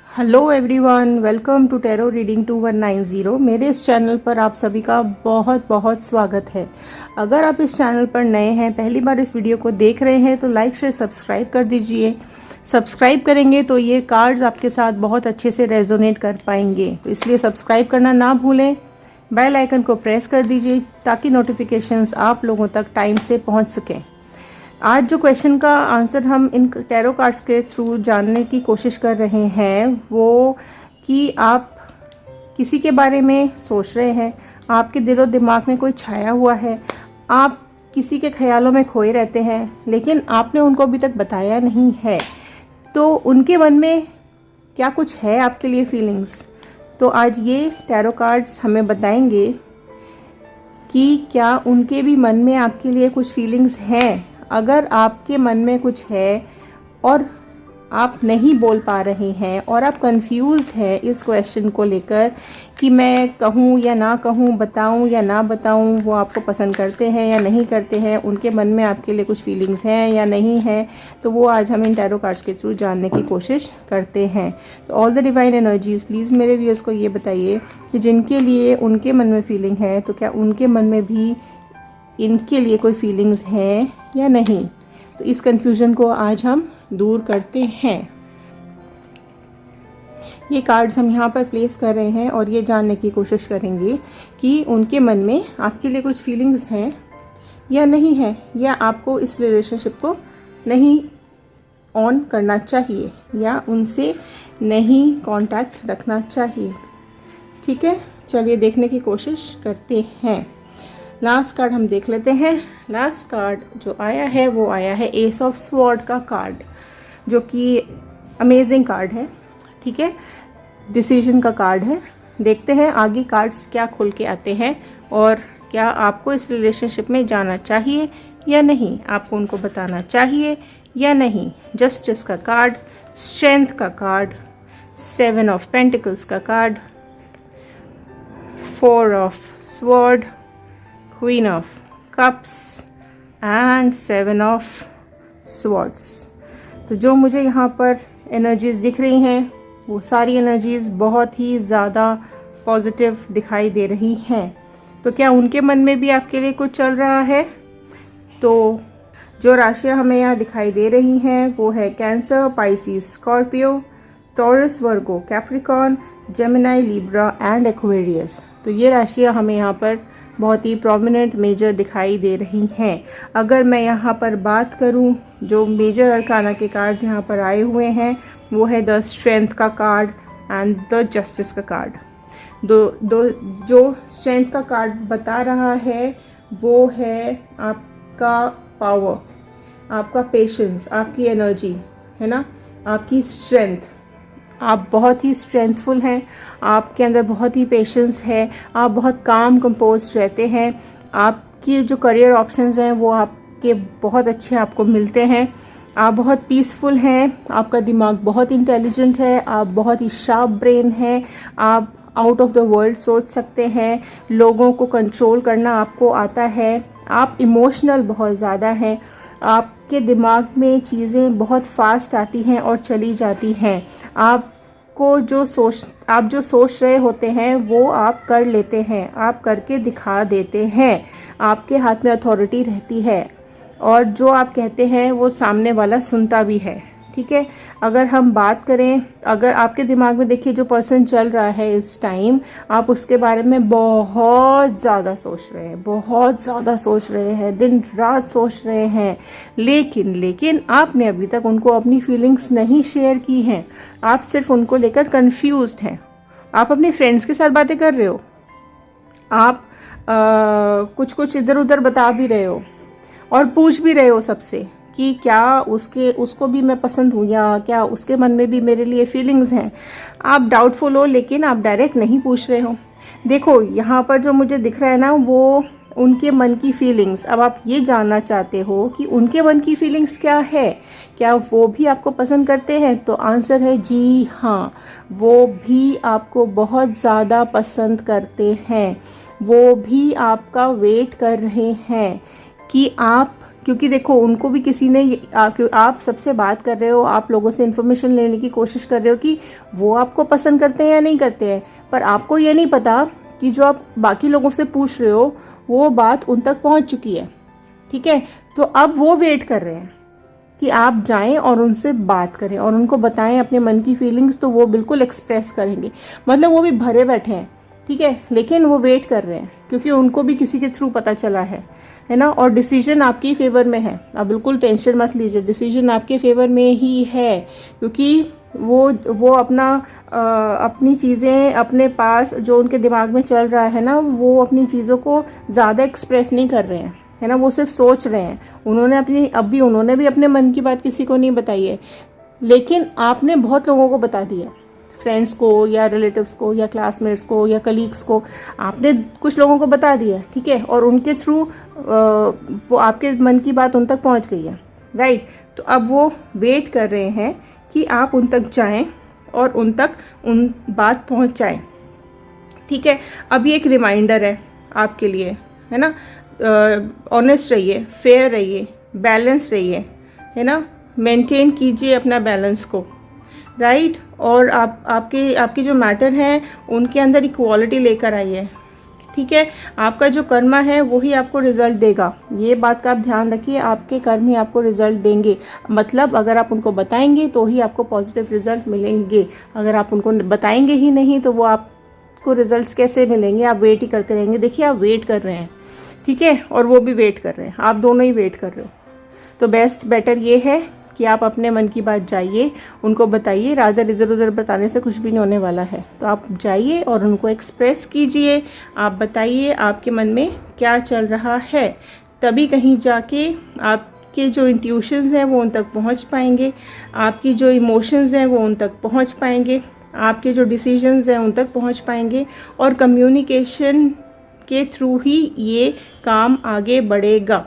Hello everyone, welcome to tarot reading 2190। मेरे इस channel पर आप सभी का बहुत बहुत स्वागत है। अगर आप इस चैनल पर नए हैं, पहली बार इस वीडियो को देख रहे हैं, तो लाइक शेयर सब्सक्राइब कर दीजिए। सब्सक्राइब करेंगे तो ये कार्ड्स आपके साथ बहुत अच्छे से रेजोनेट कर पाएंगे, तो इसलिए सब्सक्राइब करना ना भूलें। बेल आइकन को प्रेस कर दीजिए ताकि नोटिफिकेशंस आप लोगों तक टाइम से पहुंच सकें। आज जो क्वेश्चन का आंसर हम इन टैरो कार्ड्स के थ्रू जानने की कोशिश कर रहे हैं वो कि आप किसी के बारे में सोच रहे हैं, आपके दिलो दिमाग में कोई छाया हुआ है, आप किसी के ख्यालों में खोए रहते हैं लेकिन आपने उनको अभी तक बताया नहीं है। तो उनके मन में क्या कुछ है आपके लिए फीलिंग्स, तो आज ये टैरो कार्ड्स हमें बताएंगे कि क्या उनके भी मन में आपके लिए कुछ फीलिंग्स हैं। अगर आपके मन में कुछ है और आप नहीं बोल पा रहे हैं और आप कंफ्यूज्ड हैं इस क्वेश्चन को लेकर कि मैं कहूँ या ना कहूँ, बताऊँ या ना बताऊँ, वो आपको पसंद करते हैं या नहीं करते हैं, उनके मन में आपके लिए कुछ फीलिंग्स हैं या नहीं हैं, तो वो आज हम इन टैरो कार्ड्स के थ्रू जानने की कोशिश करते हैं। तो all the divine energies, please मेरे व्यूअर्स को ये बताइए कि जिनके लिए उनके मन में फीलिंग है, तो क्या उनके मन में भी इनके लिए कोई फीलिंग्स हैं या नहीं। तो इस कन्फ्यूज़न को आज हम दूर करते हैं। ये कार्ड्स हम यहाँ पर प्लेस कर रहे हैं और ये जानने की कोशिश करेंगे कि उनके मन में आपके लिए कुछ फीलिंग्स हैं या नहीं है, या आपको इस रिलेशनशिप को नहीं ऑन करना चाहिए या उनसे नहीं कांटेक्ट रखना चाहिए। ठीक है, चलिए देखने की कोशिश करते हैं। लास्ट कार्ड हम देख लेते हैं। लास्ट कार्ड जो आया है वो आया है एस ऑफ स्वॉर्ड का कार्ड, जो कि अमेजिंग कार्ड है। ठीक है, डिसीजन का कार्ड है। देखते हैं आगे कार्ड्स क्या खुल के आते हैं और क्या आपको इस रिलेशनशिप में जाना चाहिए या नहीं, आपको उनको बताना चाहिए या नहीं। जस्टिस का कार्ड, स्ट्रेंथ का कार्ड, 7 ऑफ पेंटिकल्स का card, 4 of sword, queen of cups and 7 of swords. तो जो मुझे यहाँ पर एनर्जीज़ दिख रही हैं वो सारी एनर्जीज़ बहुत ही ज़्यादा पॉजिटिव दिखाई दे रही हैं। तो क्या उनके मन में भी आपके लिए कुछ चल रहा है? तो जो राशियाँ हमें यहाँ दिखाई दे रही हैं वो है cancer, Pisces, Scorpio, taurus, Virgo, Capricorn, Gemini, Libra and Aquarius. तो ये राशियाँ हमें यहाँ पर बहुत ही प्रोमिनेंट मेजर दिखाई दे रही हैं। अगर मैं यहाँ पर बात करूँ, जो मेजर अरकाना के कार्ड्स यहाँ पर आए हुए हैं वो है द स्ट्रेंथ का कार्ड एंड द जस्टिस का कार्ड। जो स्ट्रेंथ का कार्ड बता रहा है वो है आपका पावर, आपका पेशेंस, आपकी एनर्जी, है ना, आपकी स्ट्रेंथ। आप बहुत ही स्ट्रेंथफुल हैं, आपके अंदर बहुत ही पेशेंस है, आप बहुत काम कंपोज रहते हैं, आपकी जो करियर ऑप्शंस हैं वो आपके बहुत अच्छे आपको मिलते हैं, आप बहुत पीसफुल हैं, आपका दिमाग बहुत इंटेलिजेंट है, आप बहुत ही शार्प ब्रेन है, आप आउट ऑफ द वर्ल्ड सोच सकते हैं, लोगों को कंट्रोल करना आपको आता है, आप इमोशनल बहुत ज़्यादा हैं, आपके दिमाग में चीज़ें बहुत फास्ट आती हैं और चली जाती हैं। आप जो सोच रहे होते हैं वो आप कर लेते हैं, आप करके दिखा देते हैं, आपके हाथ में अथॉरिटी रहती है और जो आप कहते हैं वो सामने वाला सुनता भी है। ठीक है, अगर हम बात करें, अगर आपके दिमाग में देखिए जो पर्सन चल रहा है इस टाइम, आप उसके बारे में बहुत ज़्यादा सोच रहे हैं, बहुत ज़्यादा सोच रहे हैं, दिन रात सोच रहे हैं, लेकिन आपने अभी तक उनको अपनी फीलिंग्स नहीं शेयर की हैं। आप सिर्फ उनको लेकर कंफ्यूज्ड हैं। आप अपने फ्रेंड्स के साथ बातें कर रहे हो, आप कुछ इधर उधर बता भी रहे हो और पूछ भी रहे हो सबसे कि क्या उसको भी मैं पसंद हूँ या क्या उसके मन में भी मेरे लिए फीलिंग्स हैं। आप डाउटफुल हो लेकिन आप डायरेक्ट नहीं पूछ रहे हो। देखो यहाँ पर जो मुझे दिख रहा है ना वो उनके मन की फीलिंग्स। अब आप ये जानना चाहते हो कि उनके मन की फीलिंग्स क्या है, क्या वो भी आपको पसंद करते हैं? तो आंसर है जी हाँ, वो भी आपको बहुत ज़्यादा पसंद करते हैं। वो भी आपका वेट कर रहे हैं कि आप क्योंकि देखो उनको भी किसी ने आप सबसे बात कर रहे हो, आप लोगों से इन्फॉर्मेशन लेने की कोशिश कर रहे हो कि वो आपको पसंद करते हैं या नहीं करते हैं, पर आपको ये नहीं पता कि जो आप बाकी लोगों से पूछ रहे हो वो बात उन तक पहुंच चुकी है। ठीक है, तो अब वो वेट कर रहे हैं कि आप जाएं और उनसे बात करें और उनको बताएं अपने मन की फीलिंग्स, तो वो बिल्कुल एक्सप्रेस करेंगे। मतलब वो भी भरे बैठे हैं, ठीक है, लेकिन वो वेट कर रहे हैं क्योंकि उनको भी किसी के थ्रू पता चला है ना। और डिसीजन आपके फेवर में है, आप बिल्कुल टेंशन मत लीजिए, डिसीजन आपके फेवर में ही है, क्योंकि वो अपनी चीज़ें अपने पास जो उनके दिमाग में चल रहा है ना, वो अपनी चीज़ों को ज़्यादा एक्सप्रेस नहीं कर रहे हैं, है ना, वो सिर्फ सोच रहे हैं। उन्होंने भी अपने मन की बात किसी को नहीं बताई है, लेकिन आपने बहुत लोगों को बता दिया, फ्रेंड्स को या रिलेटिव्स को या क्लासमेट्स को या कलीग्स को, आपने कुछ लोगों को बता दिया, ठीक है, और उनके थ्रू वो आपके मन की बात उन तक पहुंच गई है, राइट। तो अब वो वेट कर रहे हैं कि आप उन तक जाएं और उन तक उन बात पहुंचाएं, ठीक है। अब ये एक रिमाइंडर है आपके लिए, है ना, ऑनेस्ट रहिए, फेयर रहिए, बैलेंस रहिए, है ना, मेंटेन कीजिए अपना बैलेंस को, राइट। और आपके जो मैटर हैं उनके अंदर इक्वालिटी लेकर आइए, ठीक है। आपका जो कर्मा है वही आपको रिजल्ट देगा, ये बात का आप ध्यान रखिए, आपके कर्म ही आपको रिजल्ट देंगे। मतलब अगर आप उनको बताएंगे तो ही आपको पॉजिटिव रिजल्ट मिलेंगे, अगर आप उनको बताएंगे ही नहीं तो वो आपको रिजल्ट्स कैसे मिलेंगे, आप वेट ही करते रहेंगे। देखिए आप वेट कर रहे हैं, ठीक है, और वो भी वेट कर रहे हैं, आप दोनों ही वेट कर रहे हो। तो बेटर ये है कि आप अपने मन की बात जाइए, उनको बताइए, रादर इधर उधर बताने से कुछ भी नहीं होने वाला है। तो आप जाइए और उनको एक्सप्रेस कीजिए, आप बताइए आपके मन में क्या चल रहा है, तभी कहीं जाके आपके जो इंट्यूशंस हैं वो उन तक पहुंच पाएंगे, आपकी जो इमोशंस हैं वो उन तक पहुंच पाएंगे, आपके जो डिसीजंस हैं उन तक पहुंच पाएंगे, और कम्युनिकेशन के थ्रू ही ये काम आगे बढ़ेगा,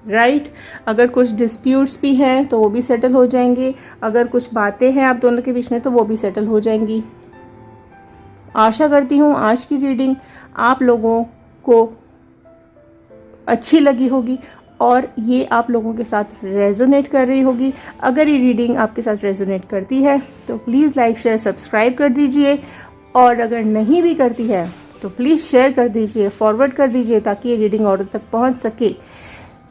राइट। अगर कुछ डिस्प्यूट्स भी हैं तो वो भी सेटल हो जाएंगे, अगर कुछ बातें हैं आप दोनों के बीच में तो वो भी सेटल हो जाएंगी। आशा करती हूँ आज की रीडिंग आप लोगों को अच्छी लगी होगी और ये आप लोगों के साथ रेजोनेट कर रही होगी। अगर ये रीडिंग आपके साथ रेजोनेट करती है तो प्लीज़ लाइक शेयर सब्सक्राइब कर दीजिए, और अगर नहीं भी करती है तो प्लीज़ शेयर कर दीजिए, फॉरवर्ड कर दीजिए, ताकि ये रीडिंग औरों तक पहुंच सके।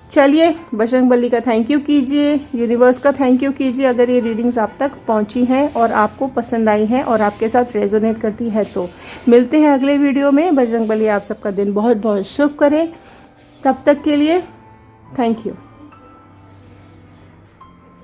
चलिए बजरंगबली का थैंक यू कीजिए, यूनिवर्स का थैंक यू कीजिए अगर ये रीडिंग्स आप तक पहुंची हैं और आपको पसंद आई हैं और आपके साथ रेजोनेट करती है। तो मिलते हैं अगले वीडियो में। बजरंगबली आप सबका दिन बहुत बहुत शुभ करें। तब तक के लिए थैंक यू।